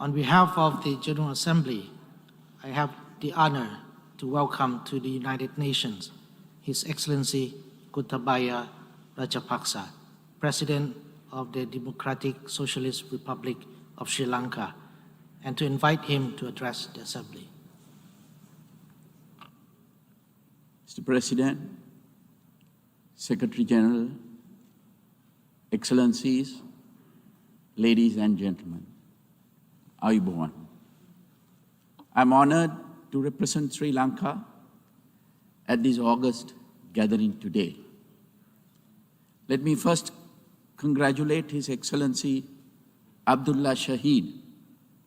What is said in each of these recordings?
On behalf of the General Assembly, I have the honor to welcome to the United Nations His Excellency Gotabaya Rajapaksa, President of the Democratic Socialist Republic of Sri Lanka, and to invite him to address the Assembly. Mr. President, Secretary General, Excellencies, ladies and gentlemen, Ayubowan. I'm honored to represent Sri Lanka at this August gathering today. Let me first congratulate His Excellency Abdullah Shahid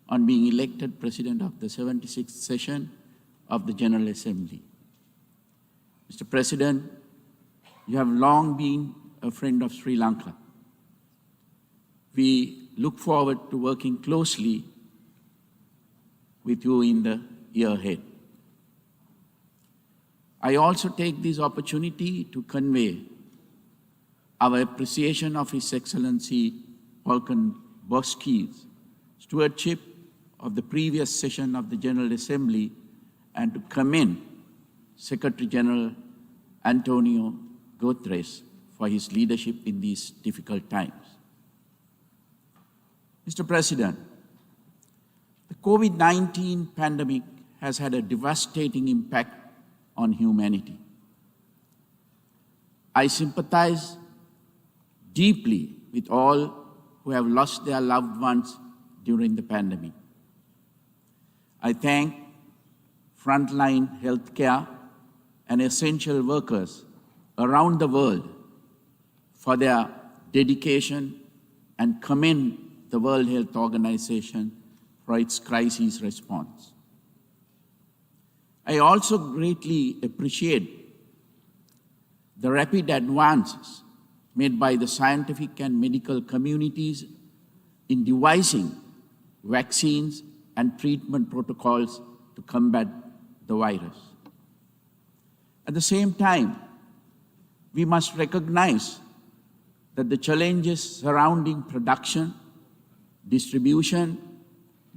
on being elected President of the 76th session of the General Assembly. Mr. President, you have long been a friend of Sri Lanka. We look forward to working closely with you in the year ahead. I also take this opportunity to convey our appreciation of His Excellency Volkan Bozkir's stewardship of the previous session of the General Assembly and to commend Secretary General Antonio Guterres for his leadership in these difficult times. Mr. President, the COVID-19 pandemic has had a devastating impact on humanity. I sympathize deeply with all who have lost their loved ones during the pandemic. I thank frontline healthcare and essential workers around the world for their dedication and commend the World Health Organization for its crisis response. I also greatly appreciate the rapid advances made by the scientific and medical communities in devising vaccines and treatment protocols to combat the virus. At the same time, we must recognize that the challenges surrounding production, distribution,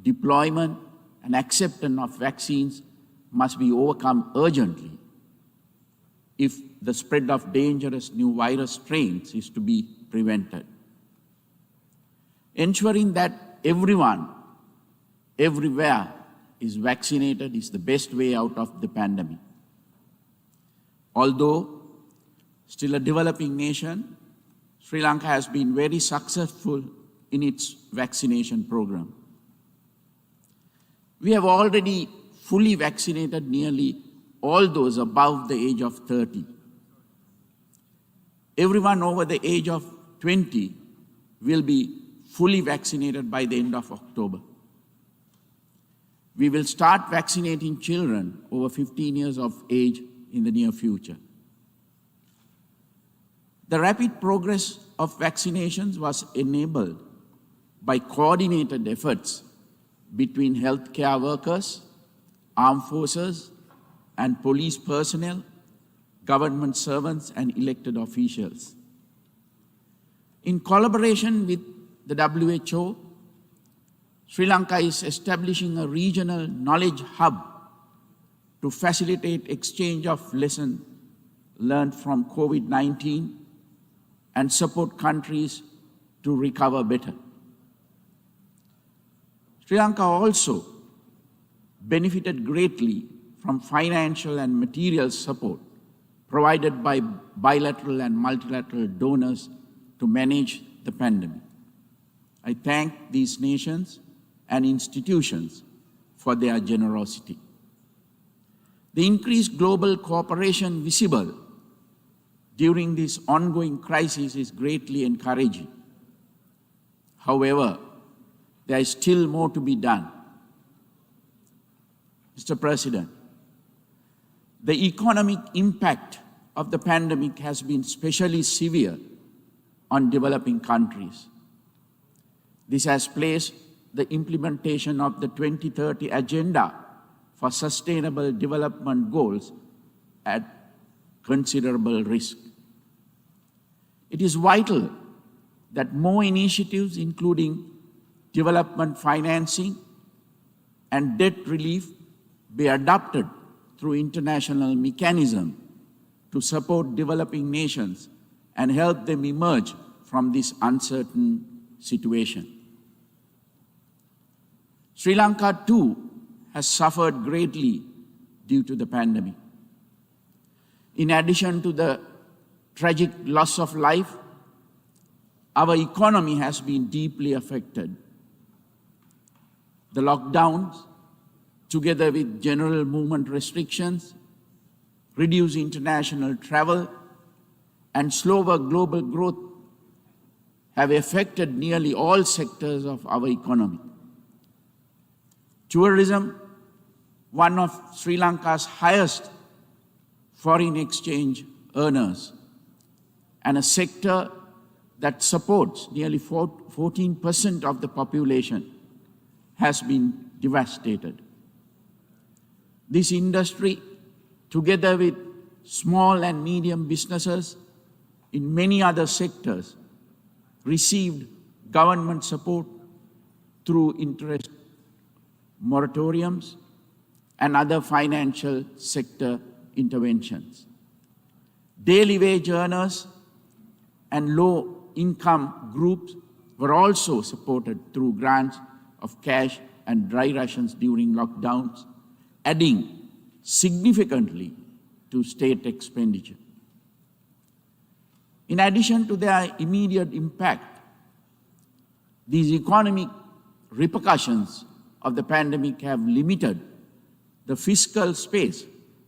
deployment, and acceptance of vaccines must be overcome urgently if the spread of dangerous new virus strains is to be prevented. Ensuring that everyone, everywhere is vaccinated is the best way out of the pandemic. Although still a developing nation, Sri Lanka has been very successful in its vaccination program. We have already fully vaccinated nearly all those above the age of 30. Everyone over the age of 20 will be fully vaccinated by the end of October. We will start vaccinating children over 15 years of age in the near future. The rapid progress of vaccinations was enabled by coordinated efforts between healthcare workers, armed forces, and police personnel, government servants, and elected officials. In collaboration with the WHO, Sri Lanka is establishing a regional knowledge hub to facilitate exchange of lessons learned from COVID-19 and support countries to recover better. Sri Lanka also benefited greatly from financial and material support provided by bilateral and multilateral donors to manage the pandemic. I thank these nations and institutions for their generosity. The increased global cooperation visible during this ongoing crisis is greatly encouraging. However, there is still more to be done. Mr. President, the economic impact of the pandemic has been especially severe on developing countries. This has placed the implementation of the 2030 Agenda for Sustainable Development Goals at considerable risk. It is vital that more initiatives, including development financing and debt relief be adopted through international mechanisms to support developing nations and help them emerge from this uncertain situation. Sri Lanka, too, has suffered greatly due to the pandemic. In addition to the tragic loss of life, our economy has been deeply affected. The lockdowns, together with general movement restrictions, reduced international travel, and slower global growth have affected nearly all sectors of our economy. Tourism, one of Sri Lanka's highest foreign exchange earners, and a sector that supports nearly 14% of the population, has been devastated. This industry, together with small and medium businesses in many other sectors, received government support through interest moratoriums and other financial sector interventions. Daily wage earners and low-income groups were also supported through grants of cash and dry rations during lockdowns, adding significantly to state expenditure. In addition to their immediate impact, these economic repercussions of the pandemic have limited the fiscal space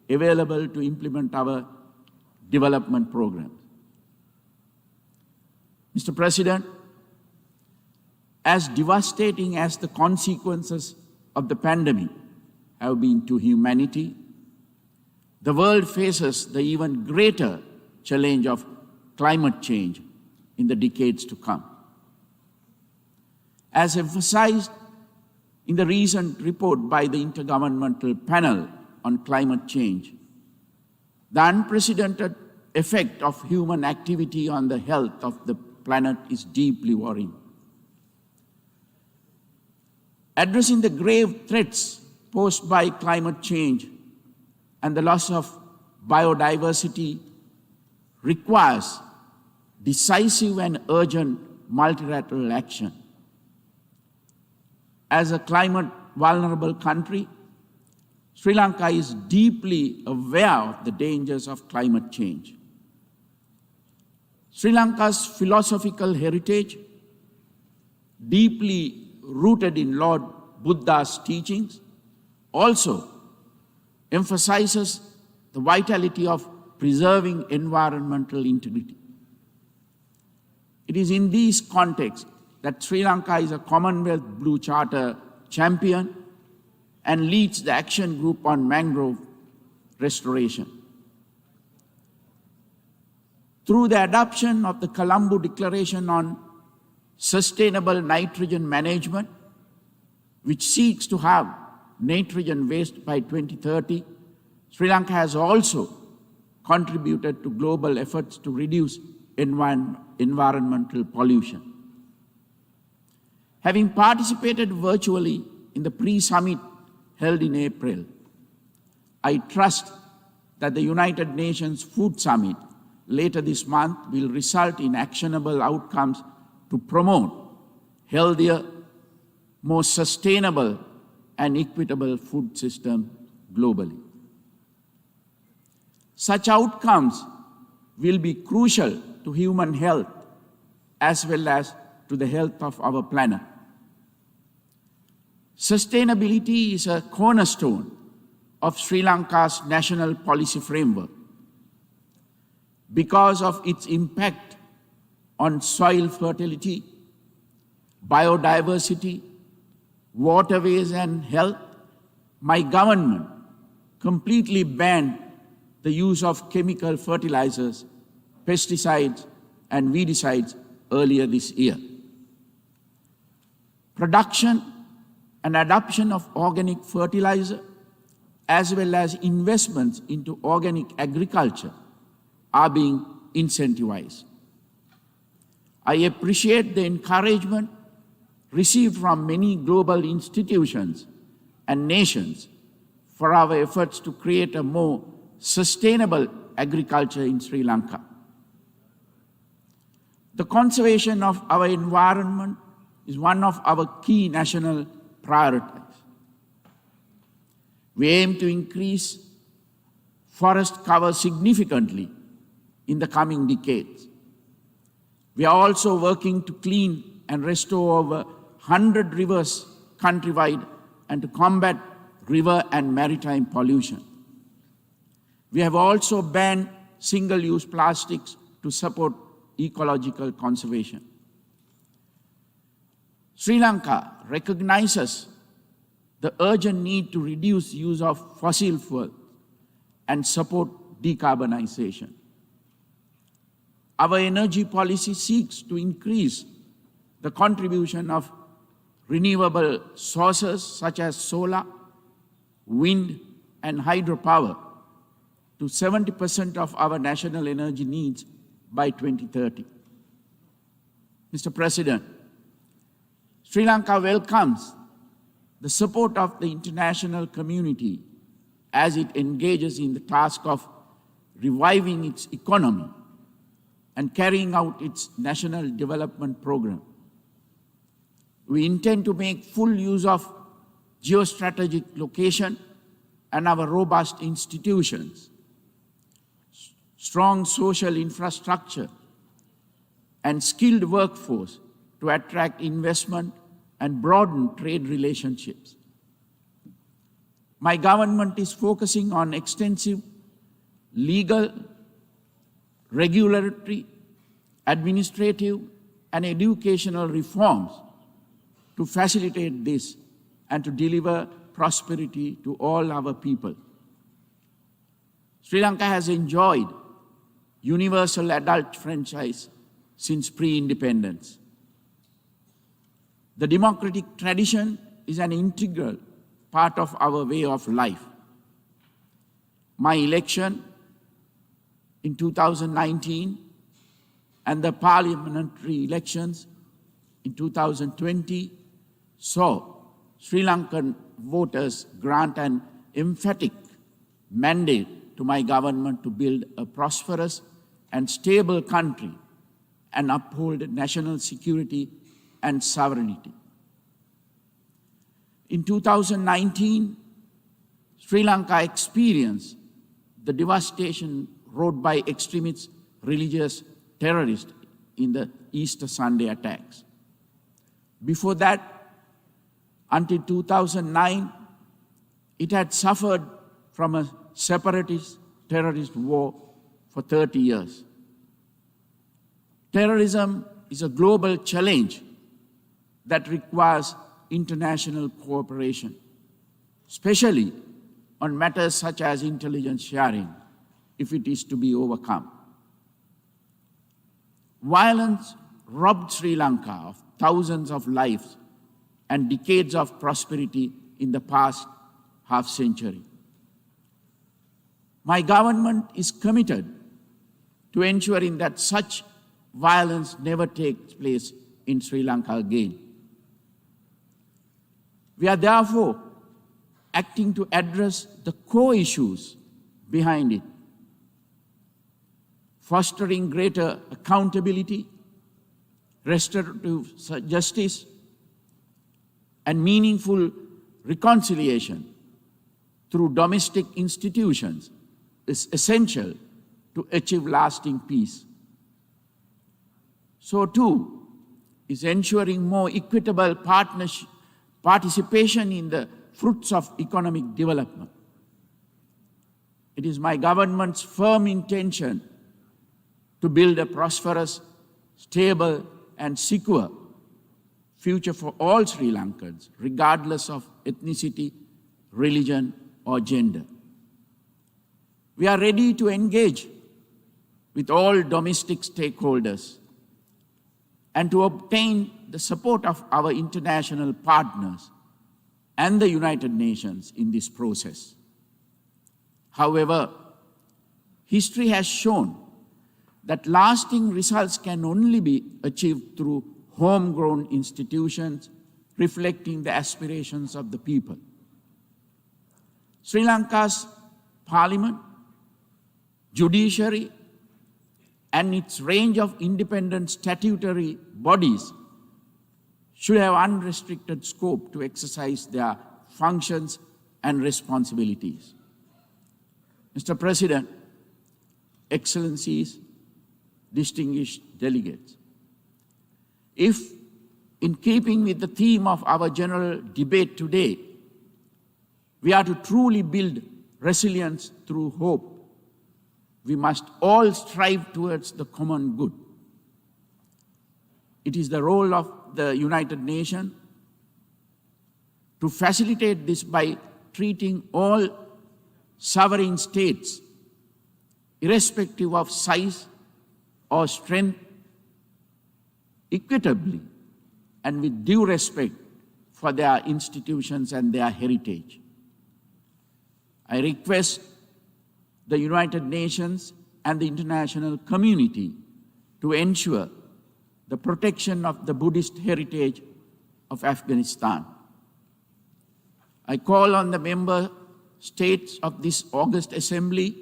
available to implement our development programs. Mr. President, as devastating as the consequences of the pandemic have been to humanity, the world faces the even greater challenge of climate change in the decades to come. As emphasized in the recent report by the Intergovernmental Panel on Climate Change, the unprecedented effect of human activity on the health of the planet is deeply worrying. Addressing the grave threats posed by climate change and the loss of biodiversity requires decisive and urgent multilateral action. As a climate-vulnerable country, Sri Lanka is deeply aware of the dangers of climate change. Sri Lanka's philosophical heritage, deeply rooted in Lord Buddha's teachings, also emphasizes the vitality of preserving environmental integrity. It is in this context that Sri Lanka is a Commonwealth Blue Charter champion and leads the Action Group on Mangrove Restoration. Through the adoption of the Colombo Declaration on Sustainable Nitrogen Management, which seeks to have nitrogen waste by 2030, Sri Lanka has also contributed to global efforts to reduce environmental pollution. Having participated virtually in the pre-summit held in April, I trust that the United Nations Food Summit later this month will result in actionable outcomes to promote healthier, more sustainable and equitable food system globally. Such outcomes will be crucial to human health as well as to the health of our planet. Sustainability is a cornerstone of Sri Lanka's national policy framework. Because of its impact on soil fertility, biodiversity, waterways and health, my government completely banned the use of chemical fertilizers, pesticides and weedicides earlier this year. Production and adoption of organic fertilizer, as well as investments into organic agriculture, are being incentivized. I appreciate the encouragement received from many global institutions and nations for our efforts to create a more sustainable agriculture in Sri Lanka. The conservation of our environment is one of our key national priorities. We aim to increase forest cover significantly in the coming decades. We are also working to clean and restore over 100 rivers countrywide and to combat river and maritime pollution. We have also banned single-use plastics to support ecological conservation. Sri Lanka recognizes the urgent need to reduce use of fossil fuels and support decarbonization. Our energy policy seeks to increase the contribution of renewable sources such as solar, wind, and hydropower to 70% of our national energy needs by 2030. Mr. President, Sri Lanka welcomes the support of the international community as it engages in the task of reviving its economy and carrying out its national development program. We intend to make full use of geostrategic location and our robust institutions, strong social infrastructure, and skilled workforce to attract investment and broaden trade relationships. My government is focusing on extensive legal, regulatory, administrative, and educational reforms to facilitate this and to deliver prosperity to all our people. Sri Lanka has enjoyed universal adult franchise since pre-independence. The democratic tradition is an integral part of our way of life. My election in 2019 and the parliamentary elections in 2020 saw Sri Lankan voters grant an emphatic mandate to my government to build a prosperous and stable country and uphold national security and sovereignty. In 2019, Sri Lanka experienced the devastation wrought by extremist religious terrorists in the Easter Sunday attacks. Before that, until 2009, it had suffered from a separatist terrorist war for 30 years. Terrorism is a global challenge that requires international cooperation, especially on matters such as intelligence sharing, if it is to be overcome. Violence robbed Sri Lanka of thousands of lives and decades of prosperity in the past half-century. My government is committed to ensuring that such violence never takes place in Sri Lanka again. We are therefore acting to address the core issues behind it, fostering greater accountability, restorative justice, and meaningful reconciliation through domestic institutions is essential to achieve lasting peace. So too is ensuring more equitable participation in the fruits of economic development. It is my government's firm intention to build a prosperous, stable, and secure future for all Sri Lankans, regardless of ethnicity, religion, or gender. We are ready to engage with all domestic stakeholders and to obtain the support of our international partners and the United Nations in this process. However, history has shown that lasting results can only be achieved through homegrown institutions reflecting the aspirations of the people. Sri Lanka's parliament, judiciary, and its range of independent statutory bodies should have unrestricted scope to exercise their functions and responsibilities. Mr. President, Excellencies, distinguished delegates, if, in keeping with the theme of our general debate today, we are to truly build resilience through hope, we must all strive towards the common good. It is the role of the United Nations to facilitate this by treating all sovereign states, irrespective of size or strength, equitably and with due respect for their institutions and their heritage. I request the United Nations and the international community to ensure the protection of the Buddhist heritage of Afghanistan. I call on the member states of this august assembly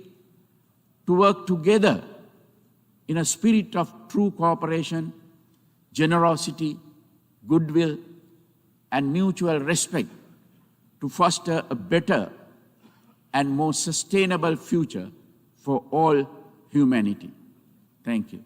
to work together in a spirit of true cooperation, generosity, goodwill, and mutual respect to foster a better and more sustainable future for all humanity. Thank you.